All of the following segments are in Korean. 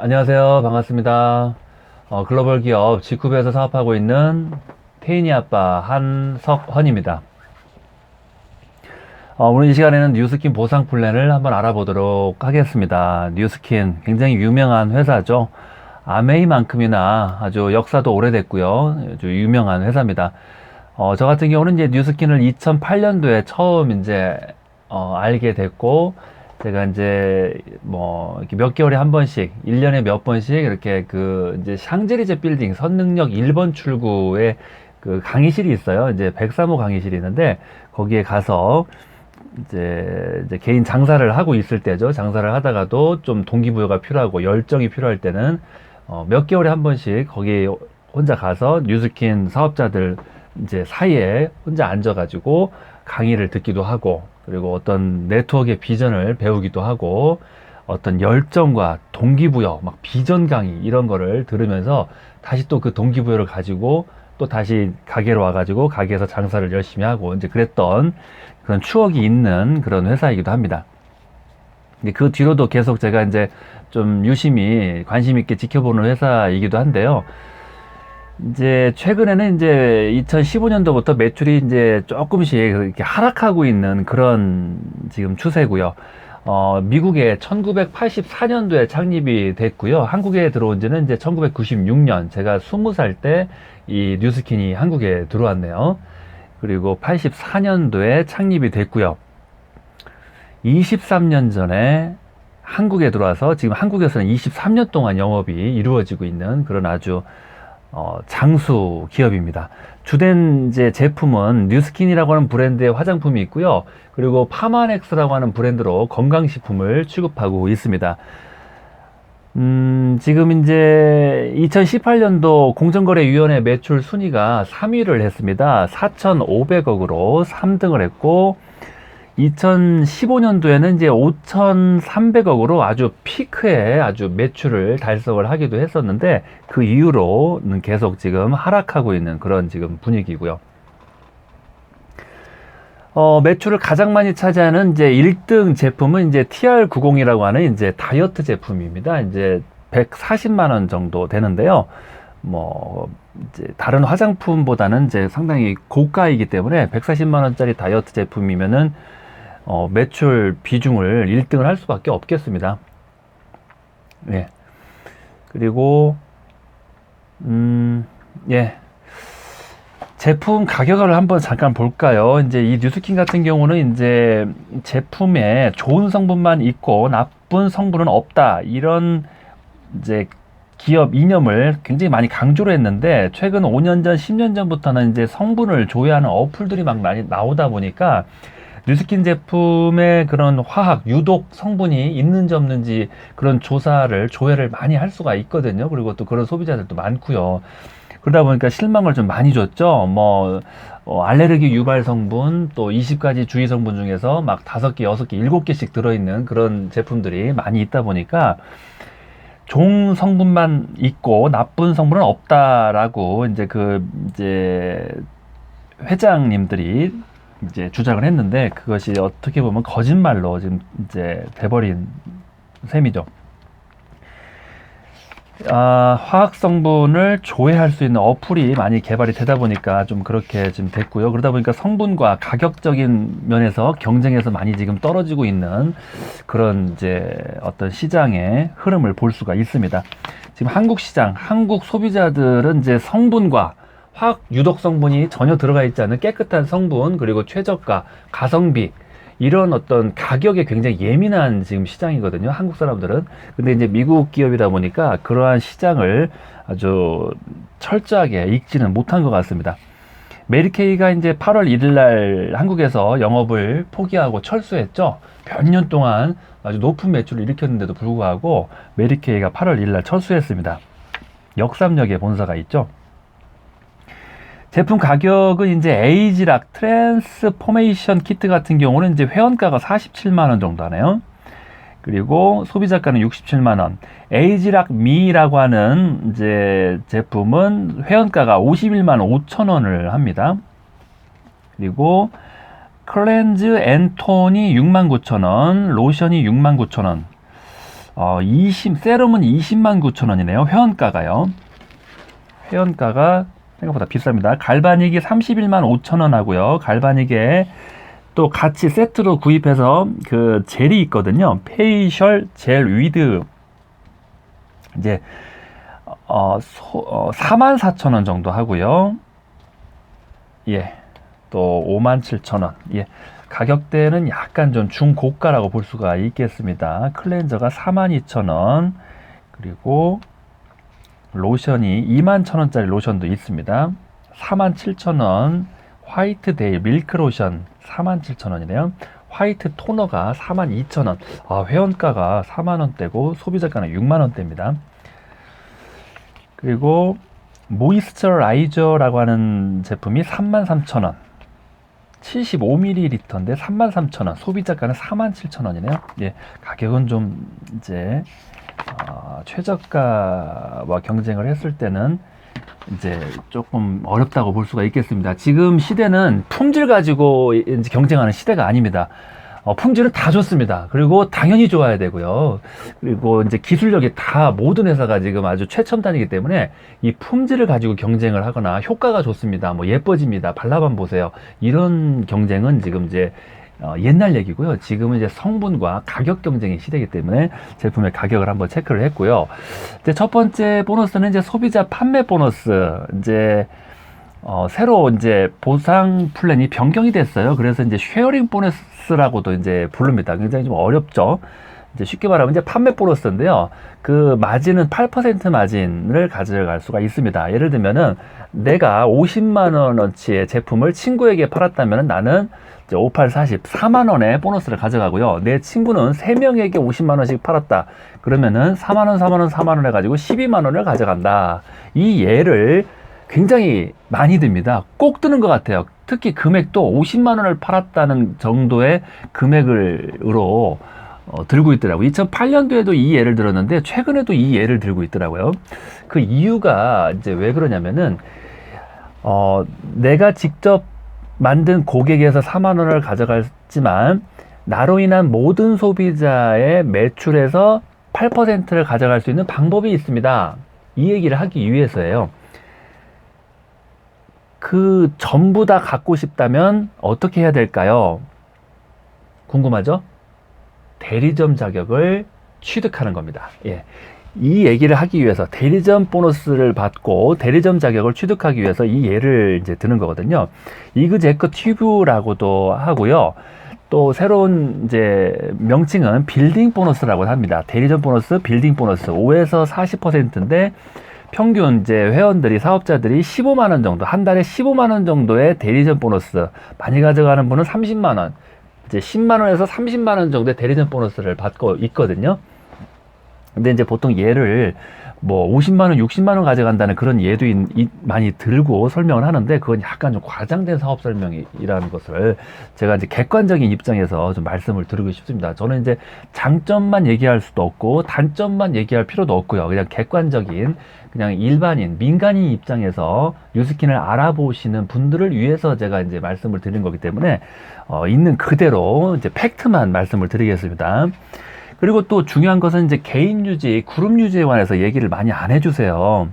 안녕하세요. 반갑습니다. 글로벌 기업 지쿠비에서 사업하고 있는 태인이 아빠 한석헌입니다. 오늘 이 시간에는 뉴스킨 보상 플랜을 한번 알아보도록 하겠습니다. 뉴스킨 굉장히 유명한 회사죠. 아메이만큼이나 아주 역사도 오래됐고요. 아주 유명한 회사입니다. 저 같은 경우는 이제 뉴스킨을 2008년도에 처음 이제 알게 됐고, 제가 이제 뭐 이렇게 몇 개월에 한 번씩, 1년에 몇 번씩 이렇게 그 이제 샹젤리제 빌딩 선능력 1번 출구에 그 강의실이 있어요. 이제 103호 강의실이 있는데 거기에 가서 이제 개인 장사를 하고 있을 때죠. 장사를 하다가도 좀 동기부여가 필요하고 열정이 필요할 때는 몇 개월에 한 번씩 거기 혼자 가서 뉴스킨 사업자들 이제 사이에 혼자 앉아가지고 강의를 듣기도 하고, 그리고 어떤 네트워크의 비전을 배우기도 하고, 어떤 열정과 동기부여, 막 비전 강의 이런 거를 들으면서 다시 또 그 동기부여를 가지고 또 다시 가게로 와가지고 가게에서 장사를 열심히 하고 이제 그랬던 그런 추억이 있는 그런 회사이기도 합니다. 근데 그 뒤로도 계속 제가 이제 좀 유심히 관심 있게 지켜보는 회사이기도 한데요. 이제 최근에는 이제 2015년도부터 매출이 이제 조금씩 이렇게 하락하고 있는 그런 지금 추세고요. 미국에 1984년도에 창립이 됐고요. 한국에 들어온 지는 이제 1996년, 제가 20살 때 이 뉴스킨이 한국에 들어왔네요. 그리고 84년도에 창립이 됐고요. 23년 전에 한국에 들어와서 지금 한국에서는 23년 동안 영업이 이루어지고 있는 그런 아주 장수 기업입니다. 주된 이제 제품은 뉴스킨이라고 하는 브랜드의 화장품이 있고요. 그리고 파마넥스라고 하는 브랜드로 건강식품을 취급하고 있습니다. 지금 이제 2018년도 공정거래위원회 매출 순위가 3위를 했습니다. 4,500억으로 3등을 했고, 2015년도에는 이제 5,300억으로 아주 피크에 아주 매출을 달성을 하기도 했었는데, 그 이후로는 계속 지금 하락하고 있는 그런 지금 분위기고요. 매출을 가장 많이 차지하는 이제 1등 제품은 이제 TR90이라고 하는 이제 다이어트 제품입니다. 이제 140만 원 정도 되는데요. 뭐 이제 다른 화장품보다는 이제 상당히 고가이기 때문에 140만 원짜리 다이어트 제품이면은 매출 비중을 1등을 할 수밖에 없겠습니다. 예. 그리고 예. 제품 가격을 한번 잠깐 볼까요? 이제 이 뉴스킨 같은 경우는 이제 제품에 좋은 성분만 있고 나쁜 성분은 없다, 이런 이제 기업 이념을 굉장히 많이 강조를 했는데, 최근 5년 전, 10년 전부터는 이제 성분을 조회하는 어플들이 막 많이 나오다 보니까 뉴스킨 제품의 그런 화학, 유독 성분이 있는지 없는지 그런 조회를 많이 할 수가 있거든요. 그리고 또 그런 소비자들도 많고요. 그러다 보니까 실망을 좀 많이 줬죠. 알레르기 유발 성분, 또 20가지 주의 성분 중에서 막 5개, 6개, 7개씩 들어있는 그런 제품들이 많이 있다 보니까 좋은 성분만 있고 나쁜 성분은 없다라고 이제 회장님들이 이제 주장을 했는데, 그것이 어떻게 보면 거짓말로 지금 이제 돼버린 셈이죠. 화학 성분을 조회할 수 있는 어플이 많이 개발이 되다 보니까 좀 그렇게 지금 됐고요. 그러다 보니까 성분과 가격적인 면에서 경쟁에서 많이 지금 떨어지고 있는 그런 이제 어떤 시장의 흐름을 볼 수가 있습니다. 지금 한국 시장, 한국 소비자들은 이제 성분과 화학 유독 성분이 전혀 들어가 있지 않은 깨끗한 성분, 그리고 최저가, 가성비, 이런 어떤 가격에 굉장히 예민한 지금 시장이거든요, 한국 사람들은. 근데 이제 미국 기업이다 보니까 그러한 시장을 아주 철저하게 읽지는 못한 것 같습니다. 메리케이가 이제 8월 1일 날 한국에서 영업을 포기하고 철수했죠. 몇 년 동안 아주 높은 매출을 일으켰는데도 불구하고 메리케이가 8월 1일 날 철수했습니다. 역삼역에 본사가 있죠. 제품 가격은 이제 에이지락 트랜스포메이션 키트 같은 경우는 이제 회원가가 47만원 정도 하네요. 그리고 소비자가는 67만원. 에이지락 미라고 하는 이제 제품은 회원가가 51만 5천원을 합니다. 그리고 클렌즈 앤톤이 69,000원, 로션이 69,000원. 세럼은 20만 9천 원이네요. 회원가가요. 회원가가 생각보다 비쌉니다. 갈바닉이 31만 5천 원 하고요. 갈바닉에 또 같이 세트로 구입해서 그 젤이 있거든요. 페이셜 젤 위드 이제 44,000원 정도 하고요. 예. 또 57,000원. 예. 가격대는 약간 좀 중고가라고 볼 수가 있겠습니다. 클렌저가 42,000원. 그리고 로션이 21,000원짜리 로션도 있습니다. 47,000원. 화이트 데이 밀크 로션 47,000원이네요. 화이트 토너가 42,000원. 회원가가 4만원대고 소비자가는 6만원대입니다. 그리고 모이스처라이저라고 하는 제품이 33,000원. 75ml인데 33,000원. 소비자가는 47,000원이네요. 예, 가격은 좀 이제 최저가와 경쟁을 했을 때는 이제 조금 어렵다고 볼 수가 있겠습니다. 지금 시대는 품질 가지고 이제 경쟁하는 시대가 아닙니다. 품질은 다 좋습니다. 그리고 당연히 좋아야 되고요. 그리고 이제 기술력이 다 모든 회사가 지금 아주 최첨단이기 때문에 이 품질을 가지고 경쟁을 하거나 효과가 좋습니다. 뭐 예뻐집니다. 발라만 보세요. 이런 경쟁은 지금 이제 옛날 얘기고요. 지금은 이제 성분과 가격 경쟁의 시대이기 때문에 제품의 가격을 한번 체크를 했고요. 이제 첫 번째 보너스는 이제 소비자 판매 보너스. 이제 새로 이제 보상 플랜이 변경이 됐어요. 그래서 이제 쉐어링 보너스라고도 이제 부릅니다. 굉장히 좀 어렵죠. 이제 쉽게 말하면 이제 판매 보너스인데요. 그 마진은 8% 마진을 가져갈 수가 있습니다. 예를 들면은 내가 50만 원어치의 제품을 친구에게 팔았다면 나는 58, 40, 4만 원의 보너스를 가져가고요. 내 친구는 3명에게 50만 원씩 팔았다. 그러면은 4만 원, 4만 원, 4만 원 해가지고 12만 원을 가져간다. 이 예를 굉장히 많이 듭니다. 꼭 뜨는 것 같아요. 특히 금액도 50만 원을 팔았다는 정도의 금액으로 들고 있더라고요. 2008년도에도 이 예를 들었는데 최근에도 이 예를 들고 있더라고요. 그 이유가 이제 왜 그러냐면은 내가 직접 만든 고객에서 4만 원을 가져갔지만 나로 인한 모든 소비자의 매출에서 8%를 가져갈 수 있는 방법이 있습니다. 이 얘기를 하기 위해서예요. 그 전부 다 갖고 싶다면 어떻게 해야 될까요? 궁금하죠? 대리점 자격을 취득하는 겁니다. 예. 이 얘기를 하기 위해서 대리점 보너스를 받고 대리점 자격을 취득하기 위해서 이 예를 이제 드는 거거든요. 이그제크 튜브라고도 하고요. 또 새로운 이제 명칭은 빌딩 보너스라고 합니다. 대리점 보너스, 빌딩 보너스 5에서 40%인데 평균 이제 회원들이 사업자들이 15만 원 정도, 한 달에 15만 원 정도의 대리점 보너스, 많이 가져가는 분은 30만 원, 이제 10만 원에서 30만 원 정도의 대리점 보너스를 받고 있거든요. 근데 이제 보통 얘를 뭐 50만 원, 60만 원 가져간다는 그런 예도 많이 들고 설명을 하는데 그건 약간 좀 과장된 사업 설명이라는 것을 제가 이제 객관적인 입장에서 좀 말씀을 드리고 싶습니다. 저는 이제 장점만 얘기할 수도 없고 단점만 얘기할 필요도 없고요. 그냥 객관적인 그냥 일반인, 민간인 입장에서 뉴스킨을 알아보시는 분들을 위해서 제가 이제 말씀을 드린 거기 때문에 있는 그대로 이제 팩트만 말씀을 드리겠습니다. 그리고 또 중요한 것은 이제 개인 유지, 그룹 유지에 관해서 얘기를 많이 안 해주세요.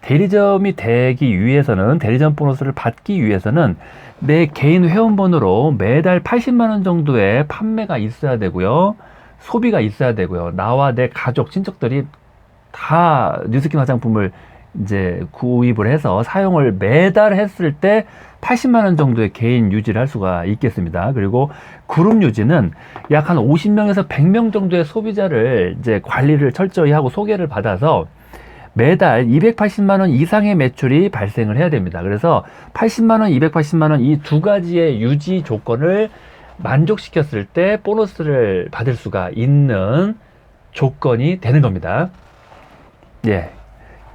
대리점이 되기 위해서는, 대리점 보너스를 받기 위해서는 내 개인 회원번호로 매달 80만 원 정도의 판매가 있어야 되고요. 소비가 있어야 되고요. 나와 내 가족, 친척들이 다 뉴스킨 화장품을 이제 구입을 해서 사용을 매달 했을 때 80만 원 정도의 개인 유지를 할 수가 있겠습니다. 그리고 그룹 유지는 약 한 50명에서 100명 정도의 소비자를 이제 관리를 철저히 하고 소개를 받아서 매달 280만 원 이상의 매출이 발생을 해야 됩니다. 그래서 80만 원, 280만 원 이 두 가지의 유지 조건을 만족시켰을 때 보너스를 받을 수가 있는 조건이 되는 겁니다. 예.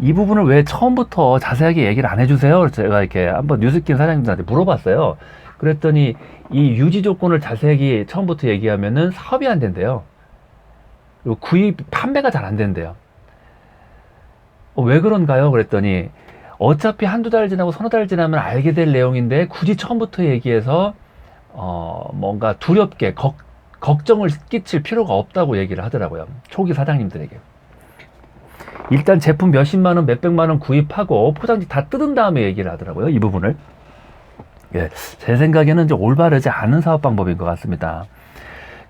이 부분을 왜 처음부터 자세하게 얘기를 안 해주세요? 제가 이렇게 한번 뉴스킨 사장님들한테 물어봤어요. 그랬더니 이 유지 조건을 자세하게 처음부터 얘기하면은 사업이 안 된대요. 그리고 판매가 잘 안 된대요. 왜 그런가요? 그랬더니 어차피 한두 달 지나고 서너 달 지나면 알게 될 내용인데 굳이 처음부터 얘기해서 뭔가 두렵게 걱정을 끼칠 필요가 없다고 얘기를 하더라고요. 초기 사장님들에게. 일단 제품 몇십만원, 몇백만원 구입하고 포장지 다 뜯은 다음에 얘기를 하더라고요. 이 부분을. 예, 제 생각에는 이제 올바르지 않은 사업 방법인 것 같습니다.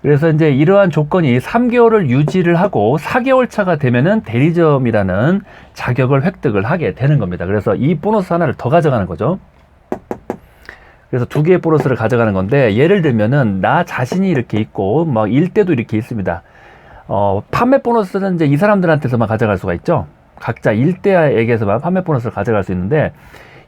그래서 이제 이러한 조건이 3개월을 유지를 하고 4개월 차가 되면은 대리점이라는 자격을 획득을 하게 되는 겁니다. 그래서 이 보너스 하나를 더 가져가는 거죠. 그래서 2개의 보너스를 가져가는 건데, 예를 들면은 나 자신이 이렇게 있고 막 일대도 이렇게 있습니다. 판매 보너스는 이제 이 사람들한테서만 가져갈 수가 있죠. 각자 일대에게서만 판매 보너스를 가져갈 수 있는데,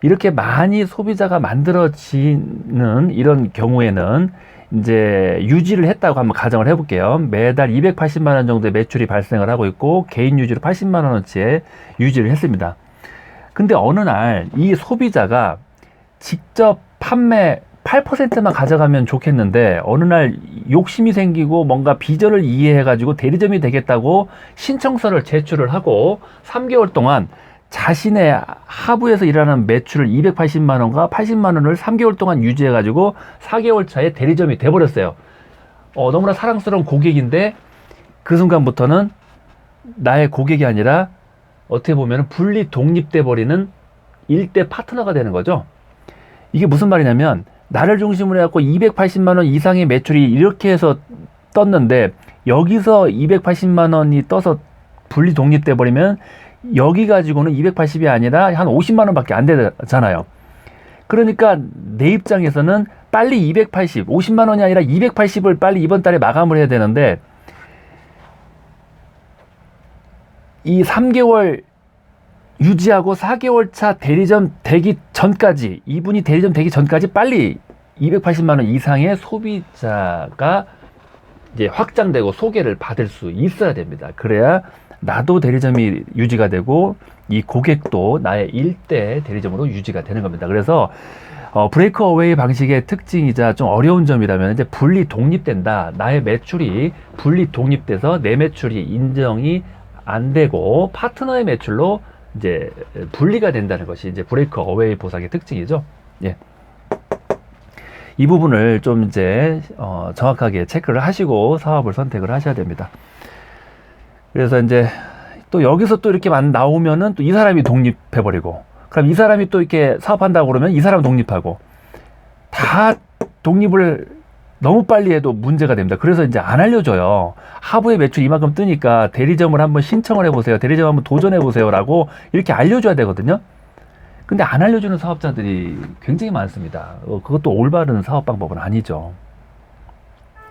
이렇게 많이 소비자가 만들어지는 이런 경우에는 이제 유지를 했다고 한번 가정을 해볼게요. 매달 280만 원 정도의 매출이 발생을 하고 있고 개인 유지로 80만 원어치의 유지를 했습니다. 근데 어느 날 이 소비자가 직접 판매 8%만 가져가면 좋겠는데, 어느 날 욕심이 생기고 뭔가 비전을 이해해가지고 대리점이 되겠다고 신청서를 제출을 하고 3개월 동안 자신의 하부에서 일하는 매출을 280만 원과 80만 원을 3개월 동안 유지해가지고 4개월 차에 대리점이 돼버렸어요. 너무나 사랑스러운 고객인데 그 순간부터는 나의 고객이 아니라 어떻게 보면 분리 독립돼 버리는 일대 파트너가 되는 거죠. 이게 무슨 말이냐면, 나를 중심으로 해갖고 280만 원 이상의 매출이 이렇게 해서 떴는데, 여기서 280만 원이 떠서 분리 독립돼 버리면 여기 가지고는 280이 아니라 한 50만 원밖에 안 되잖아요. 그러니까 내 입장에서는 빨리 280, 50만 원이 아니라 280을 빨리 이번 달에 마감을 해야 되는데, 이 3개월 유지하고 4개월 차 대리점 되기 전까지, 이분이 대리점 되기 전까지 빨리 280만 원 이상의 소비자가 이제 확장되고 소개를 받을 수 있어야 됩니다. 그래야 나도 대리점이 유지가 되고 이 고객도 나의 일대 대리점으로 유지가 되는 겁니다. 그래서 브레이크 어웨이 방식의 특징이자 좀 어려운 점이라면, 이제 분리 독립된다. 나의 매출이 분리 독립돼서 내 매출이 인정이 안 되고 파트너의 매출로 이제 분리가 된다는 것이 이제 브레이크 어웨이 보상의 특징이죠. 예. 이 부분을 좀 이제 정확하게 체크를 하시고 사업을 선택을 하셔야 됩니다. 그래서 이제 또 여기서 또 이렇게 나오면은 또 이 사람이 독립해버리고, 그럼 이 사람이 또 이렇게 사업한다고 그러면 이 사람 독립하고, 다 독립을 너무 빨리 해도 문제가 됩니다. 그래서 이제 안 알려줘요. 하부의 매출 이만큼 뜨니까 대리점을 한번 신청을 해보세요. 대리점 한번 도전해보세요. 라고 이렇게 알려줘야 되거든요. 근데 안 알려주는 사업자들이 굉장히 많습니다. 그것도 올바른 사업 방법은 아니죠.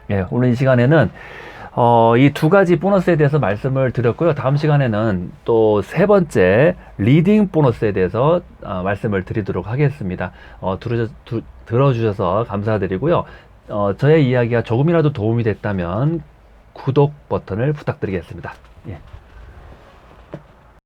예, 오늘 이 시간에는 이 2가지 보너스에 대해서 말씀을 드렸고요. 다음 시간에는 또 3번째 리딩 보너스에 대해서 말씀을 드리도록 하겠습니다. 들어주셔서 감사드리고요. 저의 이야기가 조금이라도 도움이 됐다면 구독 버튼을 부탁드리겠습니다. 예.